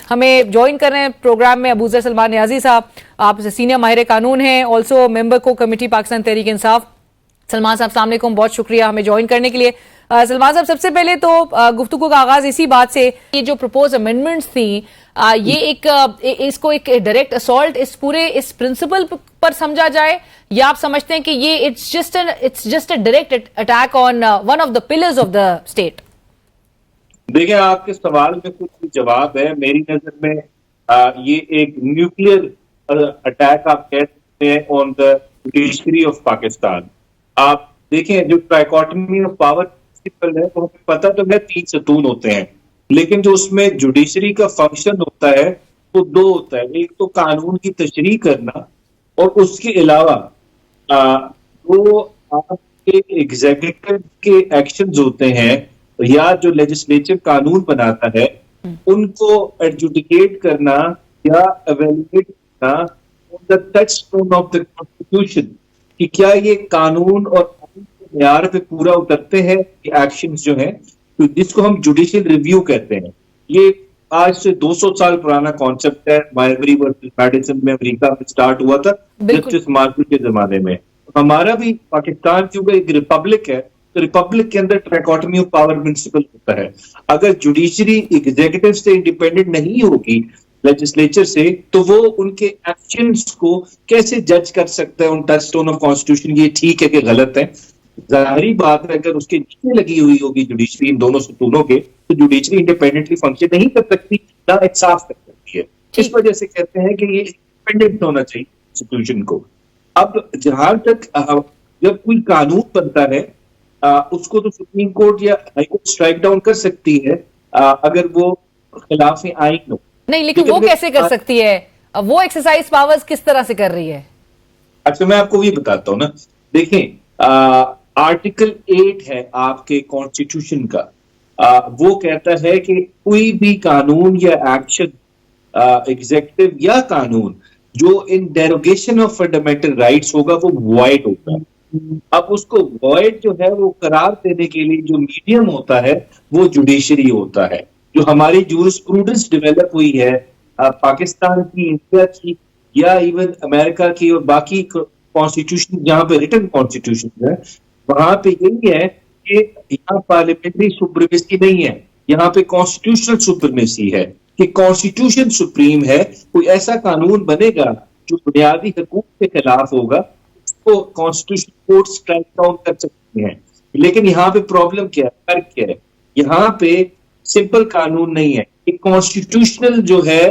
हमें ज्वाइन कर रहे हैं प्रोग्राम में अबूजर सलमान नियाजी साहब, आप सीनियर माहिर कानून हैं, ऑल्सो मेंबर को कमेटी पाकिस्तान तहरीक इंसाफ। सलमान साहब अस्सलाम वालेकुम, बहुत शुक्रिया हमें ज्वाइन करने के लिए। सलमान साहब, सबसे पहले तो गुफ्तगू का आगाज इसी बात से, ये जो प्रपोज अमेंडमेंट्स थी ये इसको एक डायरेक्ट असॉल्ट इस प्रिंसिपल पर समझा जाए, या आप समझते हैं कि ये it's just a direct attack on one of the pillars of the state? देखिए, आपके सवाल में कुछ जवाब है। मेरी नजर में ये एक न्यूक्लियर अटैक आप कह सकते हैं on the judiciary of Pakistan. आप देखें, जो ट्राइकोटमी ऑफ पावर प्रिंसिपल है, तो हमें पता तो है 3 सतून होते हैं, लेकिन जो उसमें जुडिशरी का फंक्शन होता है वो 2 होता है। एक तो कानून की तशरीह करना, और उसके अलावा जो आपके एग्जीक्यूटिव के एक्शंस होते हैं या जो लेजिस्लेचर कानून बनाता है उनको एडजुडिकेट करना या एवेल्युएट करना on the touchstone of the constitution, कि क्या ये कानून और आईन के मेयार पे पूरा उतरते हैं ये एक्शंस जो हैं, तो जिसको हम जुडिशियल रिव्यू कहते हैं। ये आज से 200 साल पुराना कॉन्सेप्ट है। मायवरी वर्सेस मैडिसन में अमेरिका में स्टार्ट हुआ था जस्टिस मार्शल के जमाने में। हमारा भी पाकिस्तान क्योंकि एक रिपब्लिक है, तो रिपब्लिक के अंदर ट्राइकोटमी ऑफ पावर प्रिंसिपल होता है। अगर जुडिशरी एग्जीक्यूटिव से इंडिपेंडेंट नहीं होगी, लेजिस्लेचर से, तो वो उनके एक्शंस को कैसे जज कर सकता है ऑन टचस्टोन ऑफ कॉन्स्टिट्यूशन, ये ठीक है कि गलत है? जाहिरी बात है, अगर उसके नीचे लगी हुई होगी जुडिशरी इन दोनों सतूनों के, तो जुडिशरी इंडिपेंडेंटली फंक्शन नहीं कर सकती, ना इंसाफ कर सकती है। इस वजह से कहते हैं कि ये इंडिपेंडेंट होना चाहिए इंस्टीट्यूशन को। अब जहां तक जब कोई कानून बनता है उसको तो सुप्रीम कोर्ट या हाई कोर्ट स्ट्राइक डाउन कर सकती है अगर वो खिलाफ आईन हो। नहीं, लेकिन वो कैसे कर सकती है? वो एक्सरसाइज पावर्स किस तरह से कर रही है? अच्छा, मैं आपको ये बताता हूँ ना। देखें, आर्टिकल 8 है आपके कॉन्स्टिट्यूशन का, वो कहता है कि कोई भी कानून या एक्शन एग्जीक्यूटिव या कानून जो इन डेरोगेशन ऑफ फंडामेंटल राइट्स होगा वो वॉइड होगा। अब उसको वॉइड जो है वो करार देने के लिए जो मीडियम होता है वो जुडिशरी होता है। जो हमारी जूरिस्प्रूडेंस डेवलप हुई है पाकिस्तान की, इंडिया की, या इवन अमेरिका की और बाकी कॉन्स्टिट्यूशन जहां पे रिटन कॉन्स्टिट्यूशन है, वहां पे यही है कि यहाँ पार्लियामेंट्री सुप्रीमेसी नहीं है, यहाँ पे कॉन्स्टिट्यूशनल सुप्रीमेसी है कि कॉन्स्टिट्यूशन सुप्रीम है। कोई ऐसा कानून बनेगा जो बुनियादी हकूक के खिलाफ होगा, उसको कॉन्स्टिट्यूशन कोर्ट स्ट्राइक डाउन कर सकते हैं। लेकिन यहाँ पे प्रॉब्लम क्या है, फर्क क्या है? यहाँ पे सिंपल कानून नहीं है, एक कॉन्स्टिट्यूशनल जो है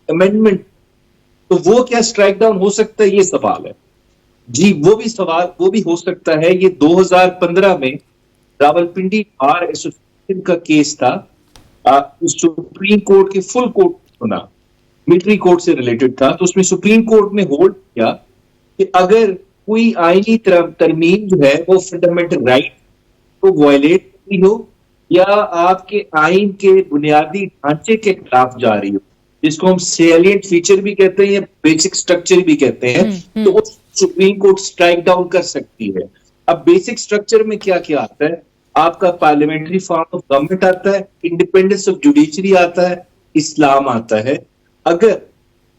अमेंडमेंट, तो वो क्या स्ट्राइक डाउन हो सकता है? ये सवाल है जी। वो भी हो सकता है। ये 2015 में रावलपिंडी बार एसोसिएशन का केस था, सुप्रीम कोर्ट के फुल कोर्ट सुना, मिलिट्री कोर्ट से रिलेटेड था। तो उसमें सुप्रीम कोर्ट ने होल्ड किया कि अगर कोई आईनी तरमीम जो है वो फंडामेंटल राइट को वायलेट करती हो या आपके आइन के बुनियादी ढांचे के खिलाफ जा रही हो, जिसको हम सैलिएंट फीचर भी कहते हैं या बेसिक स्ट्रक्चर भी कहते हैं, तो वो सुप्रीम कोर्ट स्ट्राइक डाउन कर सकती है। अब बेसिक स्ट्रक्चर में क्या क्या आता है? आपका पार्लियामेंट्री फॉर्म ऑफ गवर्नमेंट आता है, इंडिपेंडेंस ऑफ जुडिशरी आता है, इस्लाम आता है। अगर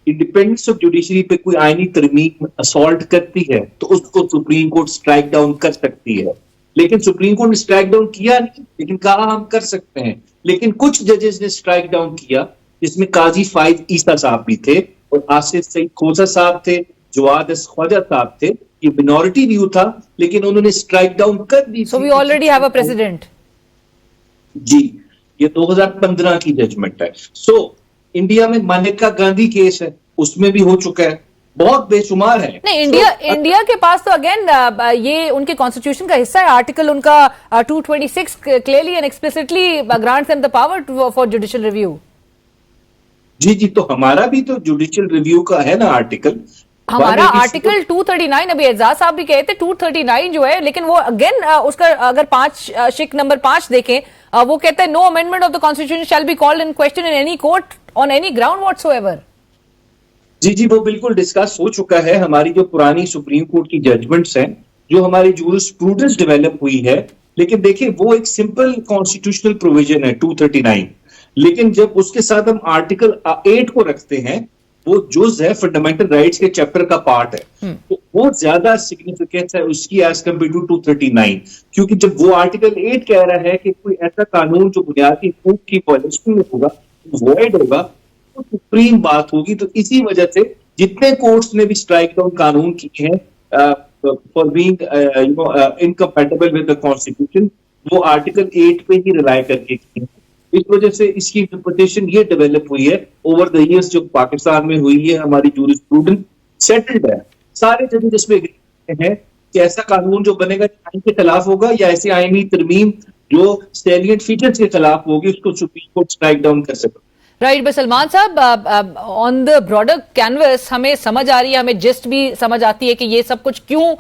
इंडिपेंडेंस ऑफ जुडिशरी पे कोई आईनी तरमीम असॉल्ट करती है तो उसको सुप्रीम कोर्ट स्ट्राइक डाउन कर सकती है। लेकिन सुप्रीम कोर्ट ने स्ट्राइक डाउन किया नहीं, लेकिन कहा हम कर सकते हैं। लेकिन कुछ जजेस ने स्ट्राइक डाउन किया, जिसमें काजी फाइज ईसा साहब भी थे और आसिफ सईद खोसा साहब थे, जवाद ख्वाजा साहब थे। ये मिनॉरिटी व्यू था, लेकिन उन्होंने स्ट्राइक डाउन कर दी। So we already have a president. जी, ये 2015 की जजमेंट है। सो इंडिया में मानेका गांधी केस है, उसमें भी हो चुका है, बहुत बेशुमार है। नहीं, इंडिया के पास तो अगेन ये उनके कॉन्स्टिट्यूशन का हिस्सा है। आर्टिकल उनका 226 clearly and explicitly grants them the power for judicial review. जी, तो हमारा भी तो जुडिशियल रिव्यू का है ना आर्टिकल। हमारा आर्टिकल 239, अभी एजाज साहब भी कहे थे 239 जो है, लेकिन वो अगेन उसका अगर 5 शिक नंबर 5 देखें, वो कहता है no amendment of the constitution shall be called in question in any court on any ground whatsoever. जी, वो बिल्कुल डिस्कस हो चुका है। हमारी जो पुरानी सुप्रीम कोर्ट की जजमेंट्स हैं, जो हमारी जूरिस्प्रूडेंस डेवलप हुई है, लेकिन देखिए वो एक सिंपल कॉन्स्टिट्यूशनल प्रोविजन है 239, लेकिन जब उसके साथ हम आर्टिकल 8 को रखते हैं, वो जुज है फंडामेंटल राइट्स के चैप्टर का पार्ट है, तो वो ज्यादा सिग्निफिकेंस है उसकी एज कम्पेयर टू 239, क्योंकि जब वो आर्टिकल 8 कह रहा है कि कोई ऐसा कानून जो बुनियादी हकूक की वायलेशन में होगा, वॉइड होगा, तो सुप्रीम बात होगी। तो इसी वजह से जितने कोर्ट्स ने भी स्ट्राइक डाउन कानून किए हैं for being incompatible with the constitution, वो आर्टिकल 8 पे ही रिलाय करके किए हैं। इस वजह से इसकी इंटरप्रिटेशन ये डेवलप हुई है ओवर द ईयर्स, जो पाकिस्तान में हुई है, हमारी जूरिस्प्रूडेंस सेटल्ड है। सारे जजेस इसमें एग्री हैं कि ऐसा कानून जो बनेगा आइन के खिलाफ होगा या ऐसी आईनी तरमीम जो सैलिएंट फीचर्स के खिलाफ होगी, उसको सुप्रीम कोर्ट स्ट्राइक डाउन कर सके। राइट, बस सलमान साहब, ऑन द ब्रॉडर कैनवस हमें समझ आ रही है, हमें जिस्ट भी समझ आती है कि ये सब कुछ क्यों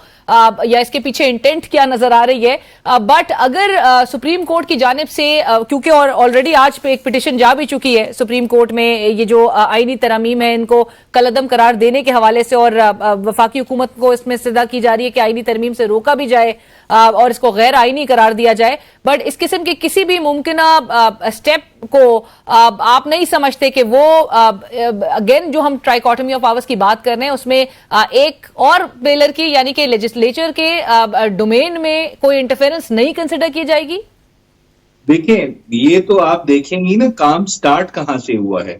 या इसके पीछे इंटेंट क्या नजर आ रही है, बट अगर सुप्रीम कोर्ट की जानिब से, क्योंकि और ऑलरेडी आज पे एक पिटिशन जा भी चुकी है सुप्रीम कोर्ट में, ये जो आईनी तरमीम है इनको कलअदम करार देने के हवाले से, और वफाकी हुकूमत को इसमें सदा की जा रही है कि आईनी तरमीम से रोका भी जाए और इसको गैर आईनी करार दिया जाए, बट इस किस्म के किसी भी मुमकिना स्टेप को आप नहीं समझते कि वो अगेन जो हम ट्राइकोटमी ऑफ पावर्स की बात कर रहे हैं उसमें एक और पेलर की यानी कि लेजिस्लेचर के डोमेन में कोई इंटरफेरेंस नहीं कंसिडर की जाएगी? देखें, ये तो आप देखेंगी ना काम स्टार्ट कहां से हुआ है।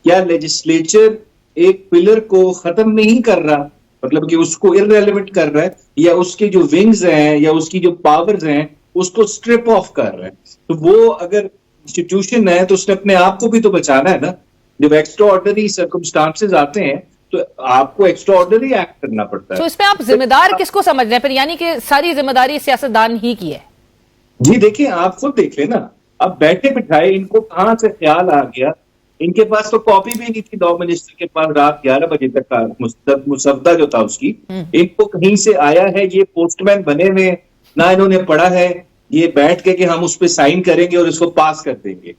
क्या लेजिस्लेचर एक पिलर को खत्म नहीं कर रहा, मतलब कि उसको इररेलेवेंट कर रहा है, या उसके जो विंग्स हैं या उसकी जो पावर्स हैं उसको स्ट्रिप ऑफ कर रहा है? तो वो अगर इंस्टीट्यूशन है तो उसने अपने आप को भी तो बचाना है ना। जब एक्स्ट्रा ऑर्डिनरी सर्कमस्टांसेस आते हैं तो आपको एक्स्ट्रा ऑर्डिनरी एक्ट करना पड़ता है। तो इसमें आप जिम्मेदार किसको समझ रहे हैं फिर, यानी कि सारी जिम्मेदारी सियासतदान ही की है? जी देखिए, आप खुद देख लेना, अब बैठे बिठाए इनको कहां से ख्याल आ गया। इनके पास तो कॉपी भी नहीं थी लॉ मिनिस्टर के पास रात 11 बजे तक का मुसद्दा जो था उसकी, इनको कहीं से आया है, ये पोस्टमैन बने हुए ना, इन्होंने पढ़ा है, ये बैठ के कि हम उस पर साइन करेंगे और इसको पास कर देंगे।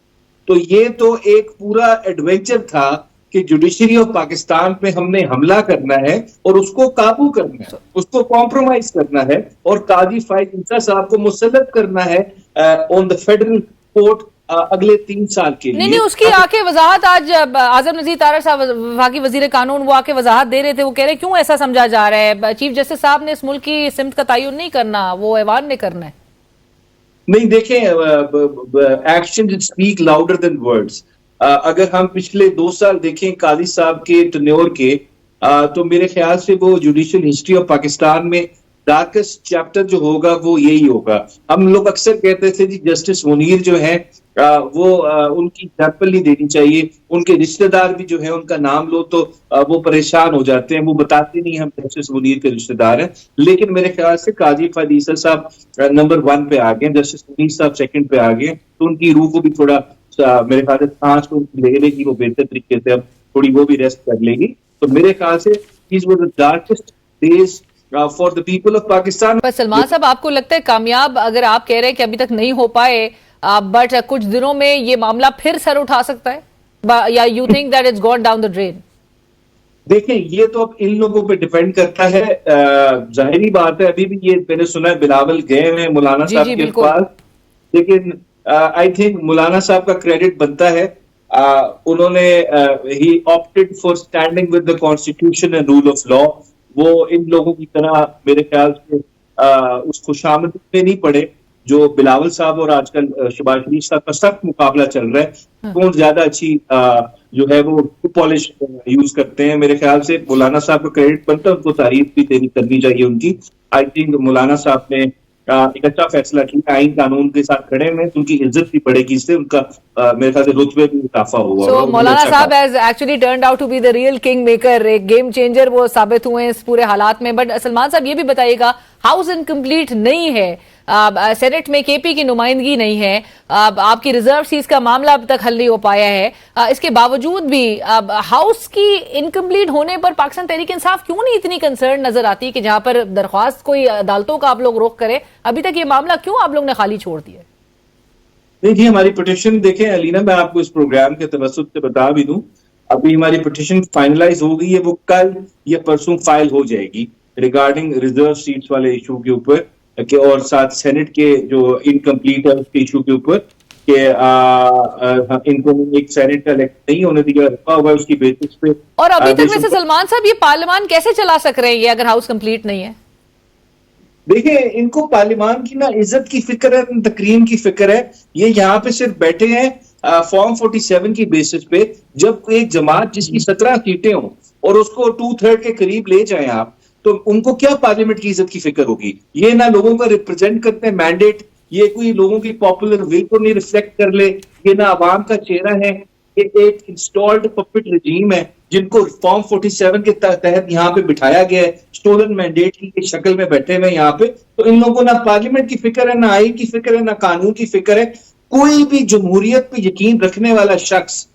तो ये तो एक पूरा एडवेंचर था कि जुडिशरी ऑफ पाकिस्तान पे हमने हमला करना है और उसको काबू करना है, उसको कॉम्प्रोमाइज करना है और काजी फाइज इंसा साहब को मुसल्लत करना है ऑन द फेडरल कोर्ट अगले 3 साल के लिए। नहीं, उसकी आके वजाहत आज आजम नजीर तारड़ साहब वफाकी वजीर कानून वो आके वजाहत दे रहे थे, वो कह रहे क्यों ऐसा समझा जा रहा है, चीफ जस्टिस साहब ने इस मुल्क की सिमत का तयन नहीं करना, वो ऐवान ने करना है। नहीं देखें, action speak louder than words. अगर हम पिछले 2 साल देखें काजी साहब के टन्योर के, तो मेरे ख्याल से वो जुडिशियल हिस्ट्री ऑफ पाकिस्तान में डार्केस्ट चैप्टर जो होगा वो यही होगा। हम लोग अक्सर कहते थे जी जस्टिस मुनीर जो है वो उनकी एग्जाम्पल नहीं देनी चाहिए, उनके रिश्तेदार भी जो है उनका नाम लो तो वो परेशान हो जाते हैं, वो बताते नहीं हम जस्टिस मुनीर के रिश्तेदार हैं। लेकिन मेरे ख्याल से काजी फायद ईसा साहब नंबर 1 पे आ गए, जस्टिस मुनीर साहब 2nd पे आ गए, तो उनकी रूह को भी थोड़ा मेरे ख्याल से सांस को ले लेगी वो बेहतर तरीके से, अब थोड़ी वो भी रेस्ट कर लेगी। तो मेरे ख्याल से these were the darkest days for the people of Pakistan। पर सलमान साहब, आपको लगता है कामयाब, अगर आप कह रहे हैं कि अभी तक नहीं हो पाए, बट कुछ दिनों में ये मामला फिर सर उठा सकता है, या you think that it's gone down the drain? देखें, ये तो अब इन लोगों पे डिपेंड करता है। जाहिरी बात है, अभी भी ये मैंने सुना है बिलावल गए हैं मौलाना साहब के पास, लेकिन आई थिंक मौलाना साहब का क्रेडिट बनता है। उन्होंने ही opted for standing with the constitution and rule of law. वो इन लोगों की तरह मेरे ख्याल से उस खुशामद में नहीं पड़े जो बिलावल साहब और आजकल शहबाज शरीफ साहब का सख्त मुकाबला चल रहा है। कौन ज्यादा अच्छी जो है वो पॉलिश यूज करते हैं। मेरे ख्याल से मौलाना साहब का क्रेडिट बनता है, उनको तारीफ भी देनी करनी चाहिए उनकी। आई थिंक मौलाना साहब ने एक अच्छा फैसला किया, आइन कानून के साथ खड़े में, तो उनकी इज्जत भी बढ़ेगी, इससे उनका मेरे ख्याल से रुतबे भी इजाफा होगा। So, मौलाना साहब has actually turned out to be the real king maker, एक गेम चेंजर वो साबित हुए हैं इस पूरे हालात में। बट सलमान साहब, ये भी बताइएगा, हाउस इनकम्प्लीट नहीं है, सेनेट में केपी की नुमाइंदगी नहीं है, आपकी रिजर्व सीट का मामला अब तक हल नहीं हो पाया है, इसके बावजूद भी हाउस की इनकम्प्लीट होने पर पाकिस्तान तहरीक इंसाफ क्यों नहीं इतनी कंसर्न नजर आती कि जहां पर दरख्वास्त कोई अदालतों का आप लोग रोक करें, अभी तक ये मामला क्यों आप लोग ने खाली छोड़ दिया? देखिए, हमारी पिटिशन देखें अलीना, मैं आपको इस प्रोग्राम के तवस्सुत से बता भी दूं, अभी हमारी पिटिशन फाइनलाइज हो गई है, वो कल या परसों फाइल हो जाएगी रिगार्डिंग रिजर्व सीट्स वाले इशू के ऊपर और साथ सेनेट के जो इनकम्प्लीट है उसके इशू के ऊपर। कि इनको एक सेनेट इलेक्ट नहीं होने दिया, रखा हुआ है उसकी बेसिस पे। और अभी तक वैसे सलमान साहब ये पार्लियामान कैसे चला सक रहे हैं ये अगर हाउस कंप्लीट नहीं है? देखिए, इनको पार्लियामान की ना इज्जत की फिक्र है, तकरीम की फिक्र है। ये यहाँ पे सिर्फ बैठे हैं फॉर्म 47 की बेसिस पे। जब एक जमात जिसकी 17 सीटें हों और उसको 2/3 के करीब ले जाएं आप, तो उनको क्या पार्लियामेंट की इज्जत की फिक्र होगी? ये ना लोगों का रिप्रेजेंट करते हैं मैंडेट, ये कोई लोगों की पॉपुलर विल को नहीं रिफ्लेक्ट कर ले, ये ना आवाम का चेहरा है, ये एक इंस्टॉल्ड पपेट रजीम है जिनको फॉर्म 47 के तहत यहाँ पे बिठाया गया है, स्टोलन मैंडेट की शक्ल में बैठे हुए यहाँ पे। तो इन लोगों को ना पार्लियामेंट की फिक्र है, ना आइन की फिक्र है, ना कानून की फिक्र है। कोई भी जमहूरियत पे यकीन रखने वाला शख्स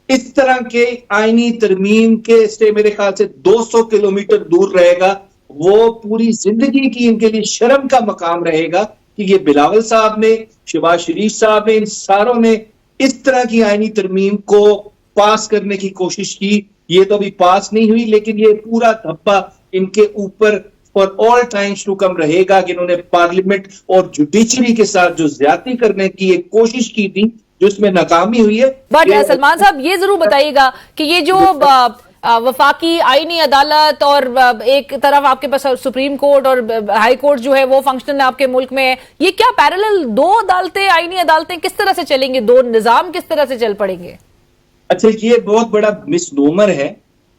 इस तरह के आईनी तरमीम के से मेरे ख्याल से 200 किलोमीटर दूर रहेगा। वो पूरी जिंदगी की इनके लिए शर्म का मकाम रहेगा कि ये बिलावल साहब ने, शहबाज शरीफ साहब ने, इन सारों ने इस तरह की आईनी तरमीम को पास करने की कोशिश की। ये तो अभी पास नहीं हुई, लेकिन ये पूरा धब्बा इनके ऊपर for all times to come रहेगा कि इन्होंने पार्लियामेंट और जुडिशरी के साथ जो ज्यादती करने की एक कोशिश की थी, जिसमें नाकामी हुई है। बट सलमान साहब ये जरूर बताइएगा कि ये जो वफाकी आईनी अदालत और एक तरफ आपके पास सुप्रीम कोर्ट और हाई कोर्ट जो है वो फंक्शन आपके मुल्क में है, ये क्या पैरेलल दो अदालतें, आईनी अदालतें किस तरह से चलेंगे, दो निजाम किस तरह से चल पड़ेंगे? अच्छा, ये बहुत बड़ा मिसनोमर है।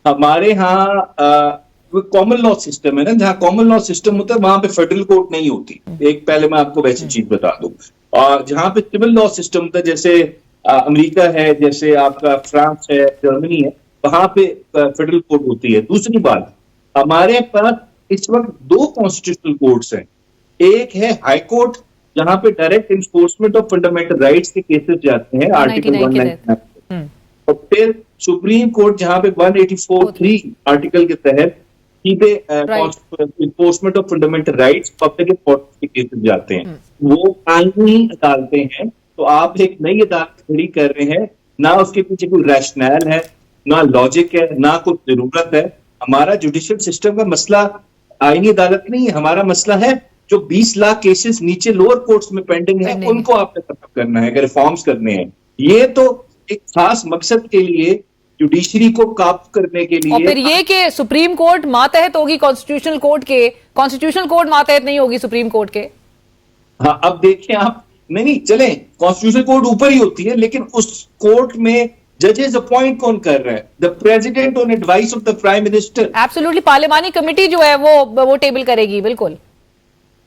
हमारे यहाँ कॉमन लॉ सिस्टम है ना, जहाँ कॉमन लॉ सिस्टम होता है वहां पे फेडरल कोर्ट नहीं होती। एक पहले मैं आपको वैसी चीज बता दूं। और जहाँ पे सिविल लॉ सिस्टम होता है, जैसे अमेरिका है, जैसे आपका फ्रांस है, जर्मनी है, वहां पे फेडरल कोर्ट होती है। दूसरी बात, हमारे पास इस वक्त 2 कॉन्स्टिट्यूशनल कोर्ट्स हैं। एक है हाई कोर्ट, जहां पे direct enforcement of fundamental rights के केसेस जाते हैं, आर्टिकल 199। और फिर सुप्रीम कोर्ट, जहां पे 184(3) आर्टिकल के तहत सीधे enforcement of fundamental rights public importance के केसेस जाते हैं। वो आईनी अदालतें हैं। तो आप एक नई अदालत खड़ी कर रहे हैं, ना उसके पीछे कोई रैशनल है, ना लॉजिक है, ना कुछ जरूरत है। हमारा जुडिशियल सिस्टम का मसला आईनी अदालत नहीं है, हमारा मसला है जो 20 लाख केसेस नीचे लोअर कोर्ट्स में पेंडिंग है, उनको आपने खत्म करना है, रिफॉर्म्स करने हैं। ये तो एक खास मकसद के लिए, जुडिशरी को काबू करने के लिए। और फिर ये कि सुप्रीम कोर्ट मातहत होगी कॉन्स्टिट्यूशनल कोर्ट के, कॉन्स्टिट्यूशनल कोर्ट मातहत नहीं होगी सुप्रीम कोर्ट के। हाँ, अब देखिए आप, नहीं चले, कॉन्स्टिट्यूशनल कोर्ट ऊपर ही होती है, लेकिन उस कोर्ट में जजेस अपॉइंट कौन कर रहा है? The president on advice of the prime minister. Absolutely, parliamentary committee जो है वो टेबल करेगी। बिल्कुल,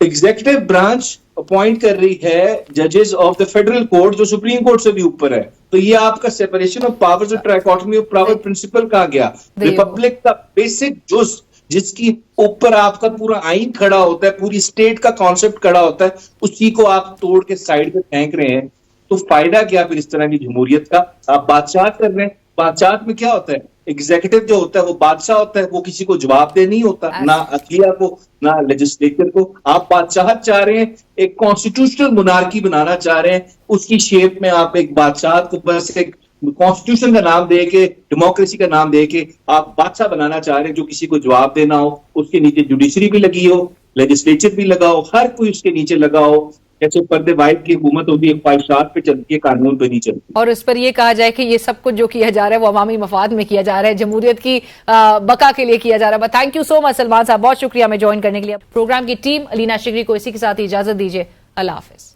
एग्जीक्यूटिव ब्रांच अपॉइंट कर रही है जजेस ऑफ द फेडरल कोर्ट, जो सुप्रीम कोर्ट से भी ऊपर है। तो ये आपका सेपरेशन ऑफ पावर्स और ट्राइकोटमी ऑफ पावर प्रिंसिपल कहा गया। रिपब्लिक का बेसिक जुज, जिसकी ऊपर आपका पूरा आइन खड़ा होता है, पूरी स्टेट का कॉन्सेप्ट खड़ा होता है, उसी को आप तोड़ के साइड पे फेंक रहे हैं। तो फायदा क्या फिर इस तरह की जमहूरियत का? आप बादशाह कर रहे हैं। बादशाह में क्या होता है? एग्जीक्यूटिव जो होता है वो बादशाह होता है, वो किसी को जवाब दे नहीं होता, ना अदलिया को, ना लेजिस्लेचर को। आप बादशाह चाह रहे हैं, एक कॉन्स्टिट्यूशनल मोनार्की बनाना चाह रहे हैं, उसकी शेप में आप एक बादशाह को बस एक कॉन्स्टिट्यूशन का नाम दे के, डेमोक्रेसी का नाम दे के आप बादशाह बनाना चाह रहे हैं, जो किसी को जवाब देना हो। उसके नीचे जुडिशरी भी लगी हो, लेजिस्लेचर भी लगा हो, हर कोई उसके नीचे लगा हो। जैसे पर्दे वाइट की हुकूमत होगी, ख्वाहिशात पे चलती है, कानून पे नहीं चलती। और इस पर ये कहा जाए कि ये सब कुछ जो किया जा रहा है वो अवामी मफाद में किया जा रहा है, जमहूरियत की बका के लिए किया जा रहा है। Thank you so much Salman साहब, बहुत शुक्रिया हमें ज्वाइन करने के लिए। प्रोग्राम की टीम अलीना शिगरी को इसी के साथ इजाजत दीजिए। अल्लाह हाफिज।